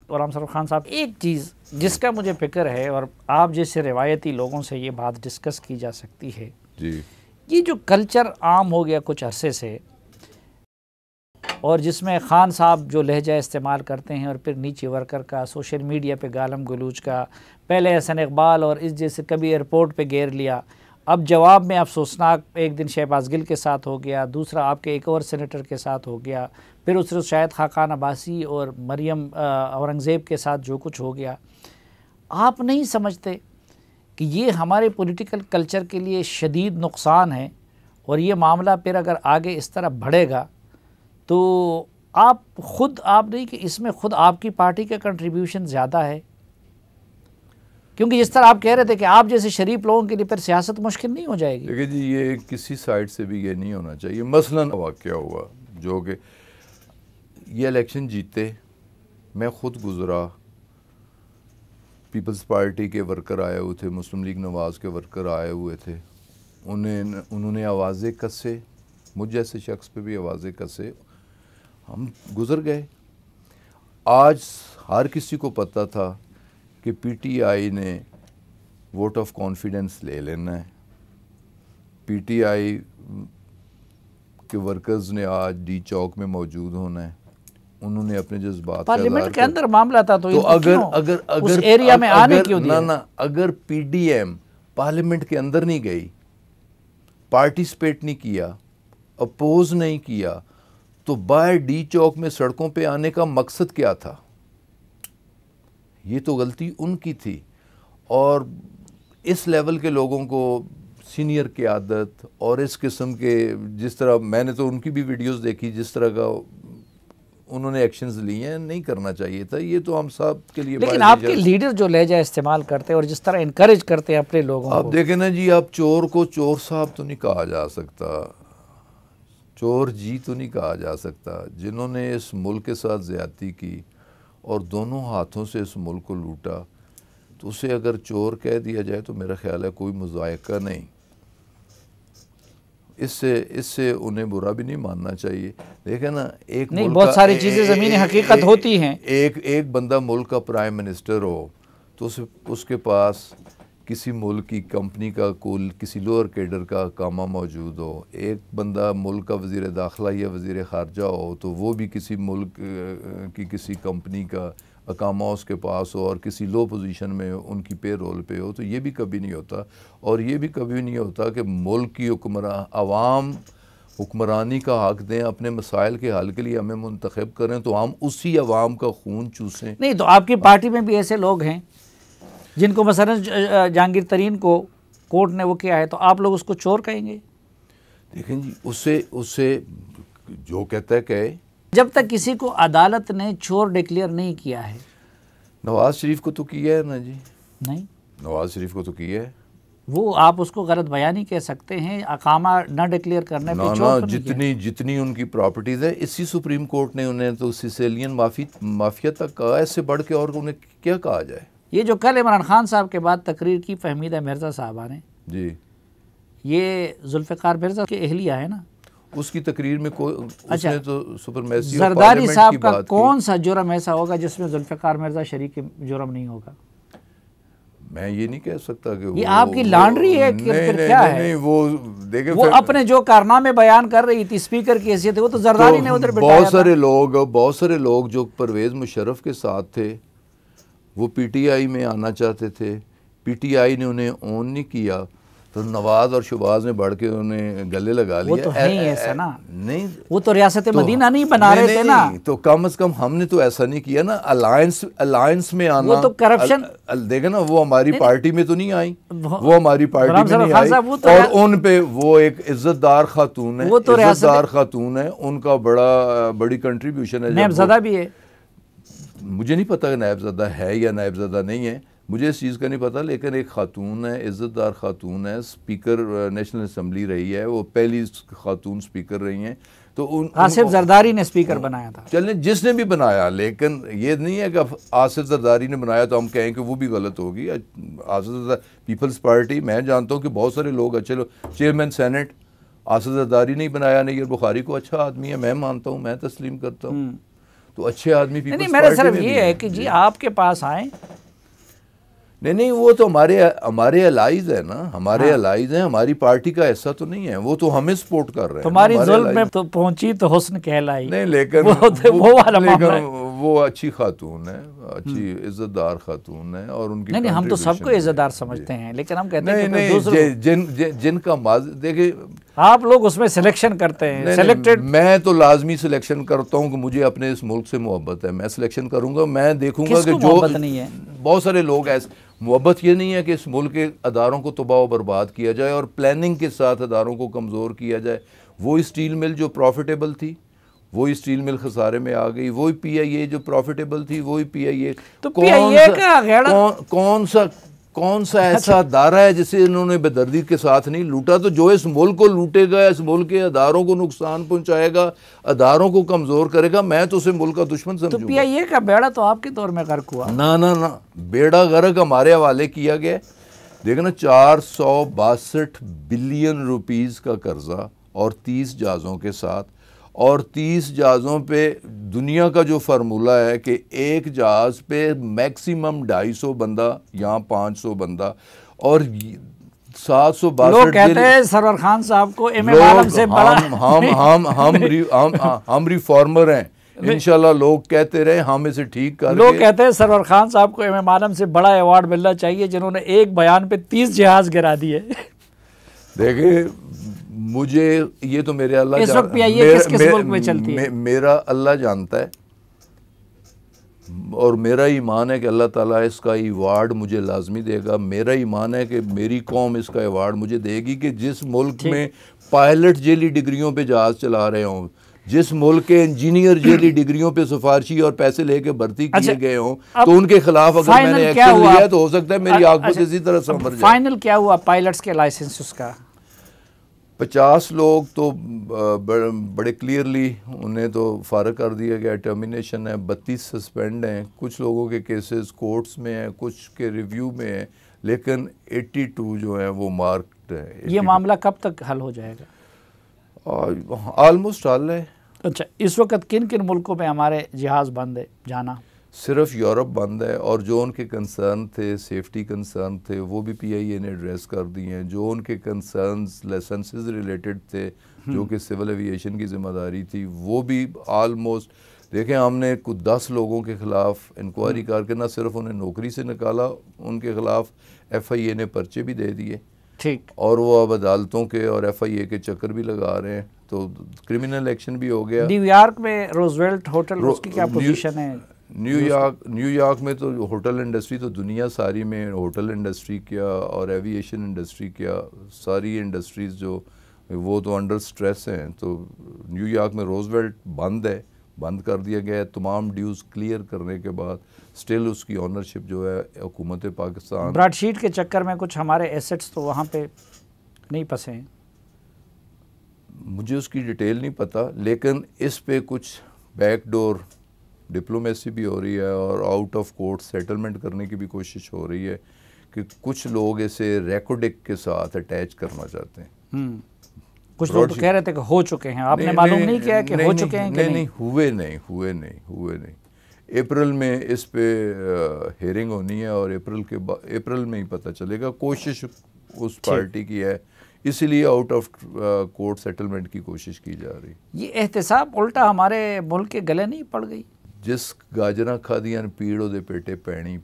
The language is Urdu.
غلام سرور خان صاحب، ایک چیز جس کا مجھے فکر ہے اور آپ جیسے روایتی لوگوں سے یہ بات ڈسکس کی جا سکتی ہے، جی، یہ جو کلچر عام ہو گیا کچھ عرصے سے، اور جس میں خان صاحب جو لہجہ استعمال کرتے ہیں اور پھر نیچے ورکر کا، سوشل میڈیا پہ گالم گلوچ کا، پہلے حسن اقبال اور اس جیسے کبھی ایئرپورٹ پہ گھیر لیا، اب جواب میں افسوسناک ایک دن شہباز گل کے ساتھ ہو گیا، دوسرا آپ کے ایک اور سینیٹر کے ساتھ ہو گیا، پھر اس روز شاید خاقان عباسی اور مریم اورنگزیب کے ساتھ جو کچھ ہو گیا، آپ نہیں سمجھتے کہ یہ ہمارے پولیٹیکل کلچر کے لیے شدید نقصان ہے؟ اور یہ معاملہ پھر اگر آگے اس طرح بڑھے گا تو آپ نہیں کہ اس میں خود آپ کی پارٹی کا کنٹریبیوشن زیادہ ہے، کیونکہ جس طرح آپ کہہ رہے تھے کہ آپ جیسے شریف لوگوں کے لیے پھر سیاست مشکل نہیں ہو جائے گی۔ دیکھیں جی، یہ کسی سائڈ سے بھی یہ نہیں ہونا چاہیے۔ مثلاً واقعہ ہوا جو کہ یہ الیکشن جیتے، میں خود گزرا، پیپلز پارٹی کے ورکر آئے ہوئے تھے، مسلم لیگ نواز کے ورکر آئے ہوئے تھے، انہوں نے آوازیں کسے، مجھ جیسے شخص پہ بھی آوازیں کسے، ہم گزر گئے۔ آج ہر کسی کو پتہ تھا کہ پی ٹی آئی نے ووٹ آف کانفیڈنس لے لینا ہے، پی ٹی آئی کے ورکرز نے آج ڈی چوک میں موجود ہونا ہے، انہوں نے اپنے جذبات پارلیمنٹ کے اندر معاملہ تھا تو اگر اس ایریا میں آنے کیوں دیا؟ نہ اگر پی ڈی ایم پارلیمنٹ کے اندر نہیں گئی، پارٹیسپیٹ نہیں کیا، اپوز نہیں کیا، تو باہر ڈی چوک میں سڑکوں پہ آنے کا مقصد کیا تھا؟ یہ تو غلطی ان کی تھی۔ اور اس لیول کے لوگوں کو سینئر قیادت اور اس قسم کے، جس طرح میں نے تو ان کی بھی ویڈیوز دیکھی، جس طرح کا انہوں نے ایکشنز لیے ہیں، نہیں کرنا چاہیے تھا۔ یہ تو ہم سب کے لیے، لیکن آپ کے لیڈر جو لہجہ استعمال کرتے ہیں اور جس طرح انکریج کرتے ہیں اپنے لوگوں کو، آپ دیکھیں نا جی، آپ چور کو چور صاحب تو نہیں کہا جا سکتا، چور جی تو نہیں کہا جا سکتا۔ جنہوں نے اس ملک کے ساتھ زیادتی کی اور دونوں ہاتھوں سے اس ملک کو لوٹا، تو اسے اگر چور کہہ دیا جائے تو میرا خیال ہے کوئی مذائقہ نہیں۔ اس سے انہیں برا بھی نہیں ماننا چاہیے۔ دیکھیں نا، ایک نہیں، بہت ساری چیزیں زمین حقیقت ہوتی ہیں۔ ایک بندہ ملک کا پرائم منسٹر ہو تو اس کے پاس کسی ملک کی کمپنی کا کسی لوور کیڈر کا اقامہ موجود ہو، ایک بندہ ملک کا وزیر داخلہ یا وزیر خارجہ ہو تو وہ بھی کسی ملک کی کسی کمپنی کا اقامہ اس کے پاس ہو اور کسی لو پوزیشن میں ان کی پے رول پہ ہو، تو یہ بھی کبھی نہیں ہوتا۔ اور یہ بھی کبھی نہیں ہوتا کہ ملک کی عوام حکمرانی کا حق دیں، اپنے مسائل کے حل کے لیے ہمیں منتخب کریں تو ہم اسی عوام کا خون چوسیں۔ نہیں تو آپ کی پارٹی میں بھی ایسے لوگ ہیں جن کو مثلا جہانگیر ترین کو کورٹ نے وہ کیا ہے، تو آپ لوگ اس کو چور کہیں گے؟ دیکھیں جی، اسے جو کہتا ہے کہے۔ جب تک کسی کو عدالت نے چور ڈکلیئر نہیں کیا ہے۔ نواز شریف کو تو کیا ہے نا جی، نہیں، نواز شریف کو تو کیا ہے۔ وہ آپ اس کو غلط بیانی کہہ سکتے ہیں، اقامہ نہ ڈکلیئر کرنے پہ چور تو نہیں کیا۔ جتنی ان کی پراپرٹیز ہے، اسی سپریم کورٹ نے انہیں تو سیسیلین مافیا تک کہا، اس سے بڑھ کے اور انہیں کیا کہا جائے۔ یہ جو کل عمران خان صاحب کے بعد تقریر کی فہمیدہ مرزا صاحبہ نے، جی، یہ ذوالفقار مرزا کی اہلیہ ہے نا، اس کی تقریر میں اس نے تو سپرمیسی زرداری صاحب کا کون سا جرم ایسا ہوگا جس میں ذوالفقار مرزا شریک جرم نہیں ہوگا؟ میں یہ نہیں کہہ سکتا کہ یہ آپ کی لانڈری ہے کہ پھر کیا ہے؟ نہیں، وہ اپنے جو کارنامے بیان کر رہی تھی، اسپیکر کی حیثیت ہے، وہ تو زرداری نے ادھر بٹھایا تھا۔ بہت سارے لوگ جو پرویز مشرف کے ساتھ تھے وہ پی ٹی آئی میں آنا چاہتے تھے، پی ٹی آئی نے انہیں اون نہیں کیا، تو نواز اور شہباز نے بڑھ کے انہیں گلے لگا لیا۔ وہ تو ہے ہی ایسا نا، نہیں، وہ تو ریاست مدینہ نہیں بنا رہے تھے نا، تو کم از کم ہم نے تو ایسا نہیں کیا نا۔ الائنس میں آنا، وہ تو کرپشن، دیکھیں نا، وہ ہماری پارٹی میں تو نہیں آئی، وہ ہماری پارٹی میں نہیں آئی، اور ان پہ وہ ایک عزت دار خاتون ہے، عزت دار خاتون ہے، ان کا بڑی کنٹریبیوشن ہے۔ نائب زدہ بھی ہے، مجھے نہیں پتا کہ نائب زدہ ہے یا نائب زدہ نہیں ہے، مجھے اس چیز کا نہیں پتا، لیکن ایک خاتون ہے، عزت دار خاتون ہے، اسپیکر نیشنل اسمبلی رہی ہے، وہ پہلی خاتون اسپیکر رہی ہیں۔ تو آصف زرداری نے اسپیکر بنایا تھا، چلیں جس نے بھی بنایا، لیکن یہ نہیں ہے کہ آصف زرداری نے بنایا تو ہم کہیں کہ وہ بھی غلط ہوگی۔ آصف زرداری پیپلز پارٹی، میں جانتا ہوں کہ بہت سارے لوگ اچھے لوگ، چیئرمین سینٹ آصف زرداری نہیں بنایا، نیر بخاری کو اچھا آدمی ہے، میں مانتا ہوں، میں تسلیم کرتا ہوں۔ تو اچھے آدمی پیپلز نہیں میرا صرف یہ ہے کہ جی آپ کے پاس آئیں. نہیں وہ تو ہمارے الائز ہے نا, ہمارے الائز ہیں, ہماری پارٹی کا ایسا تو نہیں ہے, وہ تو ہمیں سپورٹ کر رہے ہیں. تمہاری ظلم میں تو پہنچی تو حسن کہلائی. نہیں لیکن وہ اچھی خاتون ہے, اچھی عزت دار خاتون ہے, اور ان کی نہیں ہم تو سب کو عزت دار سمجھتے ہیں, لیکن ہم کہتے ہیں نہیں جن کا دیکھیں آپ لوگ اس میں سلیکشن کرتے ہیں. سلیکٹڈ میں تو لازمی سلیکشن کرتا ہوں کہ مجھے اپنے اس ملک سے محبت ہے, میں سلیکشن کروں گا. میں دیکھوں گا کہ جو بہت سارے لوگ ایسے, محبت یہ نہیں ہے کہ اس ملک کے اداروں کو تباہ و برباد کیا جائے اور پلاننگ کے ساتھ اداروں کو کمزور کیا جائے. وہ اسٹیل مل جو پروفیٹیبل تھی وہی اسٹیل مل خسارے میں آ گئی, وہی پی آئی اے جو پروفیٹیبل تھی وہی پی آئی اے. تو پی آئی اے کا کون سا ایسا ادارہ ہے جسے انہوں نے بے دردی کے ساتھ نہیں لوٹا؟ تو جو اس ملک کو لوٹے گا, اس ملک کے اداروں کو نقصان پہنچائے گا, اداروں کو کمزور کرے گا, میں تو اسے ملک کا دشمن سمجھوں گا. تو پی آئی اے کا بیڑا تو آپ کے دور میں غرق ہوا. نہ بیڑا غرق ہمارے حوالے کیا گیا. دیکھنا 462 بلین روپیز کا قرضہ اور 30 جہازوں کے ساتھ, اور 30 جہازوں پہ دنیا کا جو فارمولہ ہے کہ ایک جہاز پہ میکسیمم 250 بندہ, یہاں 500 بندہ, اور 762. لوگ کہتے ہیں سرور خان صاحب کو ایم ایم عالم سے بڑا, ہم ریفارمر ہیں انشاءاللہ, لوگ کہتے رہے, ہم اسے ٹھیک کر. لوگ کہتے ہیں سرور خان صاحب کو ایم ایم عالم سے بڑا ایوارڈ ملنا چاہیے جنہوں نے ایک بیان پہ 30 جہاز گرا دیے. دیکھیں مجھے یہ تو میرے اللہ اس وقت پی آئی اے کس ملک میں چلتی ہے, میرا اللہ جانتا ہے, اور میرا ایمان ہے کہ اللہ تعالیٰ اس کا ایوارڈ مجھے لازمی دے گا. میرا ایمان ہے کہ میری قوم اس کا ایوارڈ مجھے دے گی کہ جس ملک میں پائلٹ جیلی ڈگریوں پہ جہاز چلا رہے ہوں, جس ملک کے انجینئر جیلی ڈگریوں پہ سفارشی اور پیسے لے کے بھرتی کیے گئے ہوں, تو ان کے خلاف اگر میں نے ایکشن لیا تو ہو سکتا ہے میری عاقبت اسی طرح سنور جائے. فائنل کیا ہوا پائلٹس کے لائسنس کا؟ 50 لوگ تو بڑے کلیئرلی انہیں تو فارغ کر دیا گیا, ٹرمینیشن ہے. 32 سسپینڈ ہیں, کچھ لوگوں کے کیسز کورٹس میں ہیں, کچھ کے ریویو میں ہیں, لیکن 82 جو ہیں وہ مارکڈ ہیں. یہ معاملہ کب تک حل ہو جائے گا؟ آلموسٹ حل ہے. اچھا, اس وقت کن کن ملکوں میں ہمارے جہاز بند ہے جانا؟ صرف یورپ بند ہے, اور جو ان کے کنسرن تھے, سیفٹی کنسرن تھے, وہ بھی پی آئی اے نے ایڈریس کر دی ہیں. جو ان کے کنسرنز لائسنسز ریلیٹڈ تھے, جو کہ سول ایویشن کی ذمہ داری تھی, وہ بھی آلموسٹ. دیکھیں ہم نے کچھ 10 لوگوں کے خلاف انکوائری کر کے نہ صرف انہیں نوکری سے نکالا, ان کے خلاف ایف آئی اے نے پرچے بھی دے دیے, ٹھیک, اور وہ اب عدالتوں کے اور ایف آئی اے کے چکر بھی لگا رہے ہیں, تو کرمنل ایکشن بھی ہو گیا. نیو یارک میں روزویلٹ ہوٹل, اس کی کیا پوزیشن ہے؟ نیو یارک میں تو ہوٹل انڈسٹری تو دنیا ساری میں, ہوٹل انڈسٹری کیا اور ایویشن انڈسٹری کیا, ساری انڈسٹریز جو وہ تو انڈر سٹریس ہیں. تو نیو یارک میں روزویلٹ بند ہے, بند کر دیا گیا ہے. تمام ڈیوز کلیئر کرنے کے بعد سٹل اس کی اونرشپ جو ہے حکومت پاکستان. براڈ شیٹ کے چکر میں کچھ ہمارے ایسٹس تو وہاں پہ نہیں پھنسے ہیں, مجھے اس کی ڈیٹیل نہیں پتہ, لیکن اس پہ کچھ بیک ڈور ڈپلومیسی بھی ہو رہی ہے, اور آؤٹ آف کورٹ سیٹلمنٹ کرنے کی بھی کوشش ہو رہی ہے کہ کچھ لوگ اسے ریکوڈک کے ساتھ اٹیچ کرنا چاہتے ہیں. کچھ لوگ تو کہہ رہے تھے کہ ہو چکے ہیں, آپ نے معلوم نہیں کیا کہ ہو چکے ہیں کہ نہیں؟ ہوئے نہیں. اپریل میں اس پہ ہیئرنگ ہونی ہے, اور اپریل میں ہی پتہ چلے گا. کوشش اس پارٹی کی ہے, اسی لیے آؤٹ آف کورٹ سیٹلمنٹ کی کوشش کی جا رہی. یہ احتساب الٹا ہمارے ملک کے گلے نہیں پڑ گئی؟ جس گاجراں کھادیاں پیڑ دے پیٹے پینی